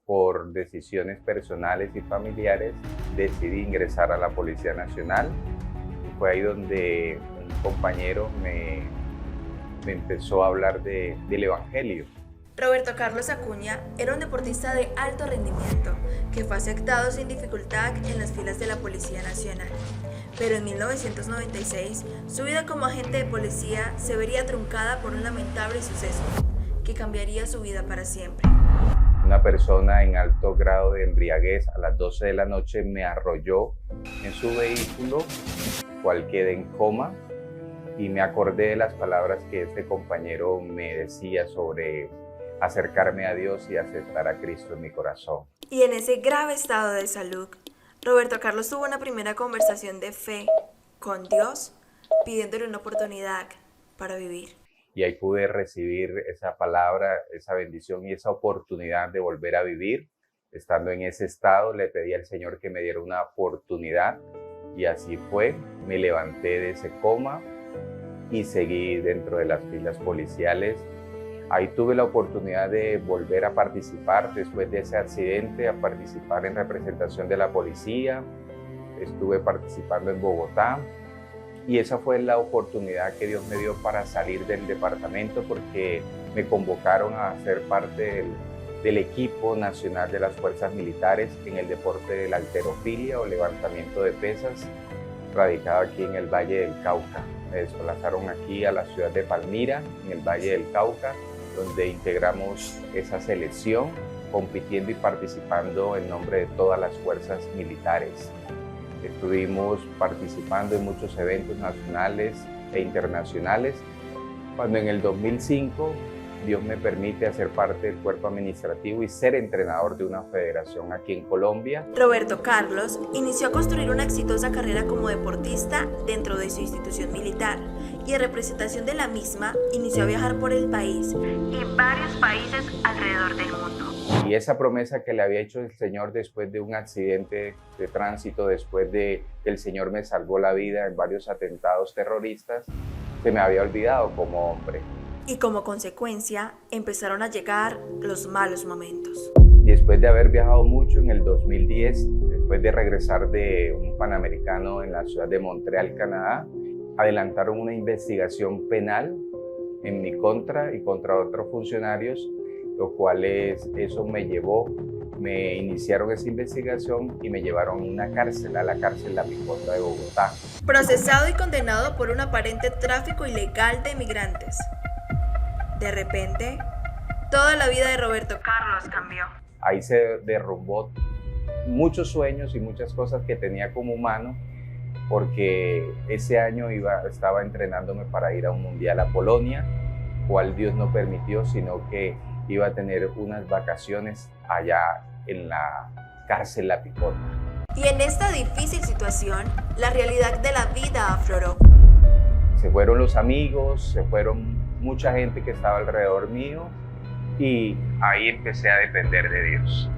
por decisiones personales y familiares, decidí ingresar a la Policía Nacional. Y fue ahí donde un compañero me empezó a hablar del Evangelio. Roberto Carlos Acuña era un deportista de alto rendimiento que fue aceptado sin dificultad en las filas de la Policía Nacional. Pero en 1996, su vida como agente de policía se vería truncada por un lamentable suceso que cambiaría su vida para siempre. Una persona en alto grado de embriaguez a las 12 de la noche me arrolló en su vehículo, cual quedé en coma, y me acordé de las palabras que este compañero me decía sobre acercarme a Dios y aceptar a Cristo en mi corazón. Y en ese grave estado de salud, Roberto Carlos tuvo una primera conversación de fe con Dios, pidiéndole una oportunidad para vivir. Y ahí pude recibir esa palabra, esa bendición y esa oportunidad de volver a vivir. Estando en ese estado, le pedí al Señor que me diera una oportunidad y así fue. Me levanté de ese coma y seguí dentro de las filas policiales. Ahí tuve la oportunidad de volver a participar después de ese accidente, a participar en representación de la policía. Estuve participando en Bogotá y esa fue la oportunidad que Dios me dio para salir del departamento, porque me convocaron a ser parte del equipo nacional de las fuerzas militares en el deporte de la halterofilia o levantamiento de pesas, radicado aquí en el Valle del Cauca. Me desplazaron aquí a la ciudad de Palmira, en el Valle del Cauca, donde integramos esa selección, compitiendo y participando en nombre de todas las fuerzas militares. Estuvimos participando en muchos eventos nacionales e internacionales, cuando en el 2005 Dios me permite hacer parte del cuerpo administrativo y ser entrenador de una federación aquí en Colombia. Roberto Carlos inició a construir una exitosa carrera como deportista dentro de su institución militar y en representación de la misma inició a viajar por el país y varios países alrededor del mundo. Y esa promesa que le había hecho el Señor después de un accidente de tránsito, después de que el Señor me salvó la vida en varios atentados terroristas, se me había olvidado como hombre. Y como consecuencia, empezaron a llegar los malos momentos. Después de haber viajado mucho en el 2010, después de regresar de un Panamericano en la ciudad de Montreal, Canadá, adelantaron una investigación penal en mi contra y contra otros funcionarios, lo cual eso me iniciaron esa investigación y me llevaron a una cárcel, a la cárcel La Picota de Bogotá. Procesado y condenado por un aparente tráfico ilegal de migrantes. De repente, toda la vida de Roberto Carlos cambió. Ahí se derrumbó muchos sueños y muchas cosas que tenía como humano, porque ese año estaba entrenándome para ir a un mundial a Polonia, cual Dios no permitió, sino que iba a tener unas vacaciones allá en la cárcel La Picota. Y en esta difícil situación, la realidad de la vida afloró. Se fueron los amigos, se fueron mucha gente que estaba alrededor mío y ahí empecé a depender de Dios.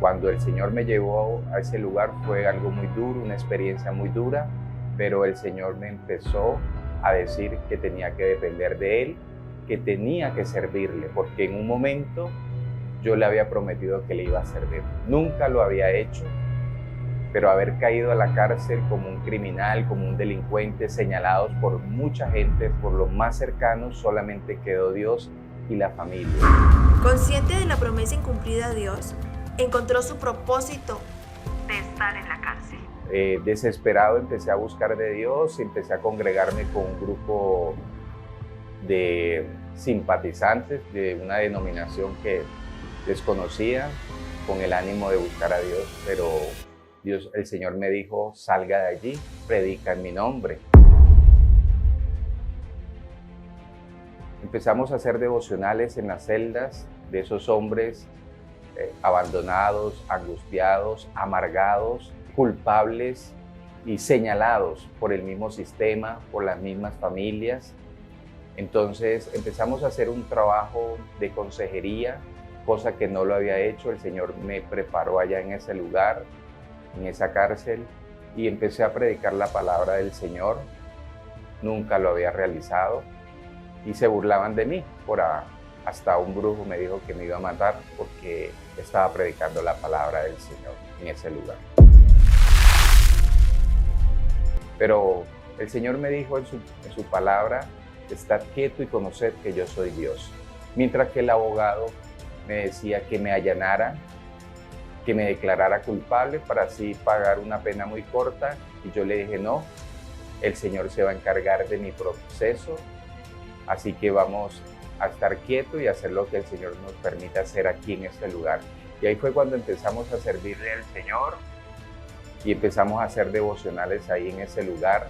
Cuando el Señor me llevó a ese lugar fue algo muy duro, una experiencia muy dura, pero el Señor me empezó a decir que tenía que depender de Él, que tenía que servirle, porque en un momento yo le había prometido que le iba a servir. Nunca lo había hecho, pero haber caído a la cárcel como un criminal, como un delincuente, señalados por mucha gente, por los más cercanos, solamente quedó Dios y la familia. Consciente de la promesa incumplida a Dios, encontró su propósito de estar en la cárcel. Desesperado empecé a buscar de Dios, empecé a congregarme con un grupo de simpatizantes de una denominación que desconocía, con el ánimo de buscar a Dios, pero el Señor me dijo: salga de allí, predica en mi nombre. Empezamos a hacer devocionales en las celdas de esos hombres abandonados, angustiados, amargados, culpables y señalados por el mismo sistema, por las mismas familias. Entonces empezamos a hacer un trabajo de consejería, cosa que no lo había hecho. El Señor me preparó allá en ese lugar, en esa cárcel, y empecé a predicar la palabra del Señor. Nunca lo había realizado y se burlaban de mí por hasta un brujo me dijo que me iba a matar porque estaba predicando la palabra del Señor en ese lugar. Pero el Señor me dijo en su palabra, estad quieto y conoced que yo soy Dios. Mientras que el abogado me decía que me allanara, que me declarara culpable para así pagar una pena muy corta, y yo le dije no, el Señor se va a encargar de mi proceso, así que vamos a estar quietos y hacer lo que el Señor nos permita hacer aquí en este lugar. Y ahí fue cuando empezamos a servirle al Señor y empezamos a hacer devocionales ahí en ese lugar,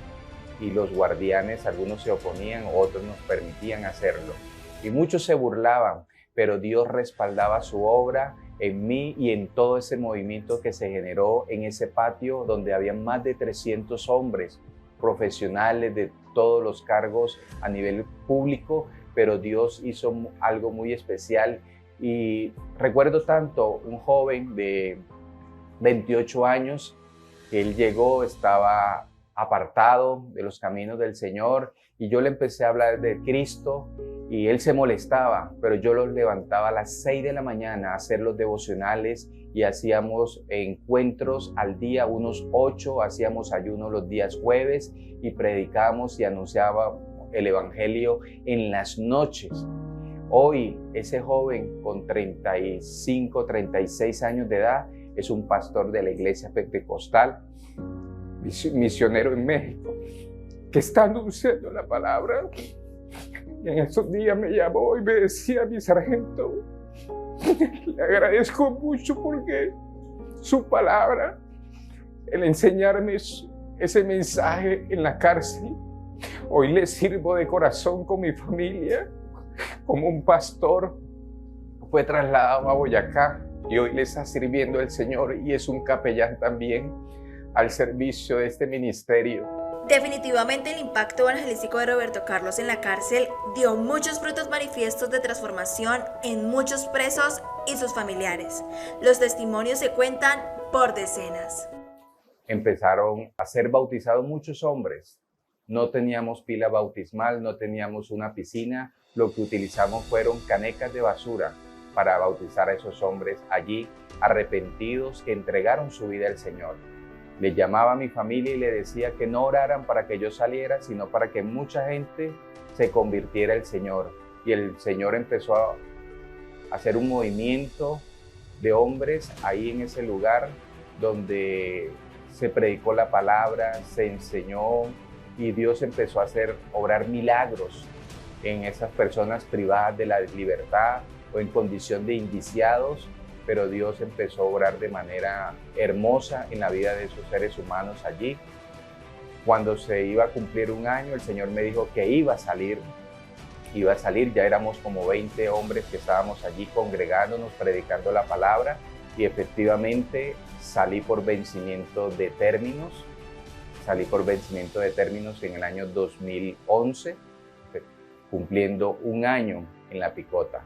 y los guardianes, algunos se oponían, otros nos permitían hacerlo. Y muchos se burlaban, pero Dios respaldaba su obra en mí y en todo ese movimiento que se generó en ese patio donde había más de 300 hombres profesionales de todos los cargos a nivel público, pero Dios hizo algo muy especial. Y recuerdo tanto un joven de 28 años, que él llegó, estaba apartado de los caminos del Señor, y yo le empecé a hablar de Cristo y él se molestaba, pero yo los levantaba a las 6 de la mañana a hacer los devocionales y hacíamos encuentros al día, unos 8, hacíamos ayuno los días jueves y predicábamos y anunciábamos el Evangelio en las noches. Hoy ese joven con 35, 36 años de edad es un pastor de la iglesia pentecostal, misionero en México, que está anunciando la palabra. Y en esos días me llamó y me decía: mi sargento, le agradezco mucho porque su palabra, el enseñarme ese mensaje en la cárcel, hoy le sirvo de corazón con mi familia. Como un pastor, fue trasladado a Boyacá y hoy le está sirviendo el Señor y es un capellán también al servicio de este ministerio. Definitivamente el impacto evangelístico de Roberto Carlos en la cárcel dio muchos frutos manifiestos de transformación en muchos presos y sus familiares. Los testimonios se cuentan por decenas. Empezaron a ser bautizados muchos hombres. No teníamos pila bautismal, no teníamos una piscina. Lo que utilizamos fueron canecas de basura para bautizar a esos hombres allí, arrepentidos, que entregaron su vida al Señor. Le llamaba a mi familia y le decía que no oraran para que yo saliera, sino para que mucha gente se convirtiera al Señor. Y el Señor empezó a hacer un movimiento de hombres ahí en ese lugar donde se predicó la palabra, se enseñó y Dios empezó a obrar milagros en esas personas privadas de la libertad o en condición de indiciados, pero Dios empezó a obrar de manera hermosa en la vida de esos seres humanos allí. Cuando se iba a cumplir un año, el Señor me dijo que iba a salir, ya éramos como 20 hombres que estábamos allí congregándonos, predicando la palabra, y efectivamente salí por vencimiento de términos en el año 2011, cumpliendo un año en la picota.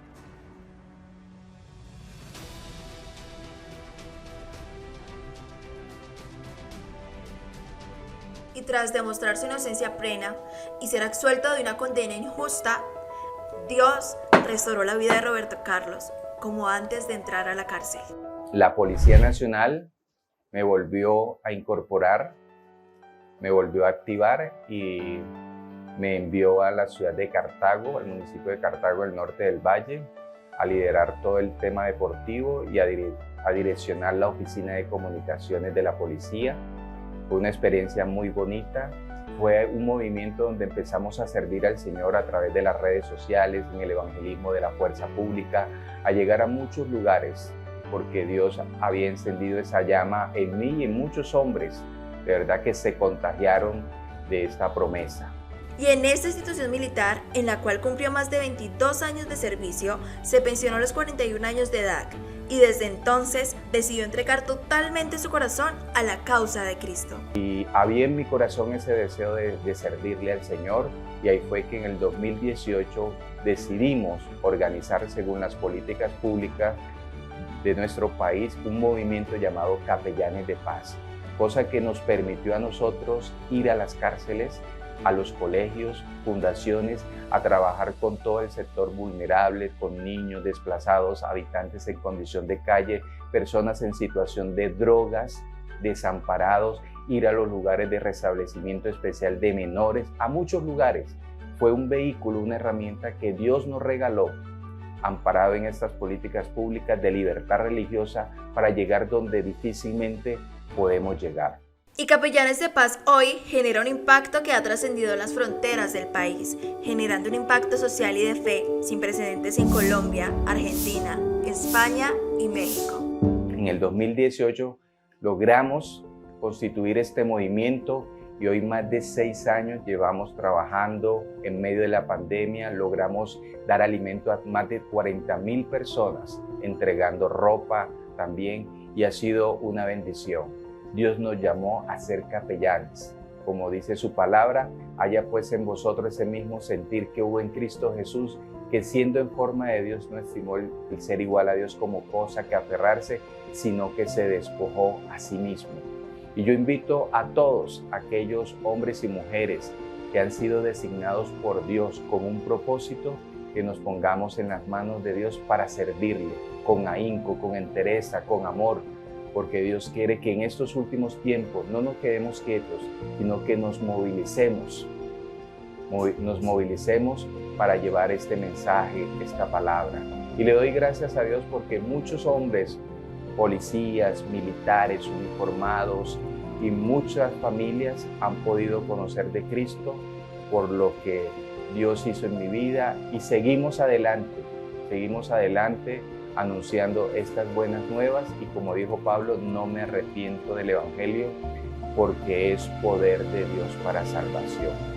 Y tras demostrar su inocencia plena y ser absuelto de una condena injusta, Dios restauró la vida de Roberto Carlos, como antes de entrar a la cárcel. La Policía Nacional me volvió a incorporar, me volvió a activar y me envió a la ciudad de Cartago, al municipio de Cartago, del norte del Valle, a liderar todo el tema deportivo y a direccionar la oficina de comunicaciones de la policía. Fue una experiencia muy bonita. Fue un movimiento donde empezamos a servir al Señor a través de las redes sociales, en el evangelismo de la fuerza pública, a llegar a muchos lugares, porque Dios había encendido esa llama en mí y en muchos hombres, de verdad que se contagiaron de esta promesa. Y en esta institución militar, en la cual cumplió más de 22 años de servicio, se pensionó a los 41 años de edad y desde entonces decidió entregar totalmente su corazón a la causa de Cristo. Y había en mi corazón ese deseo de servirle al Señor, y ahí fue que en el 2018 decidimos organizar, según las políticas públicas de nuestro país, un movimiento llamado Capellanes de Paz, cosa que nos permitió a nosotros ir a las cárceles, a los colegios, fundaciones, a trabajar con todo el sector vulnerable, con niños desplazados, habitantes en condición de calle, personas en situación de drogas, desamparados, ir a los lugares de restablecimiento especial de menores, a muchos lugares. Fue un vehículo, una herramienta que Dios nos regaló, amparado en estas políticas públicas de libertad religiosa, para llegar donde difícilmente podemos llegar. Y Capellanes de Paz hoy genera un impacto que ha trascendido las fronteras del país, generando un impacto social y de fe sin precedentes en Colombia, Argentina, España y México. En el 2018 logramos constituir este movimiento y hoy más de 6 años llevamos trabajando en medio de la pandemia. Logramos dar alimento a más de 40,000 personas, entregando ropa también, y ha sido una bendición. Dios nos llamó a ser capellanes. Como dice su palabra, haya pues en vosotros ese mismo sentir que hubo en Cristo Jesús, que siendo en forma de Dios no estimó el ser igual a Dios como cosa que aferrarse, sino que se despojó a sí mismo. Y yo invito a todos aquellos hombres y mujeres que han sido designados por Dios con un propósito, que nos pongamos en las manos de Dios para servirle con ahínco, con entereza, con amor, porque Dios quiere que en estos últimos tiempos no nos quedemos quietos, sino que nos movilicemos para llevar este mensaje, esta palabra. Y le doy gracias a Dios porque muchos hombres, policías, militares, uniformados y muchas familias han podido conocer de Cristo por lo que Dios hizo en mi vida, y seguimos adelante anunciando estas buenas nuevas, y como dijo Pablo, no me arrepiento del Evangelio porque es poder de Dios para salvación.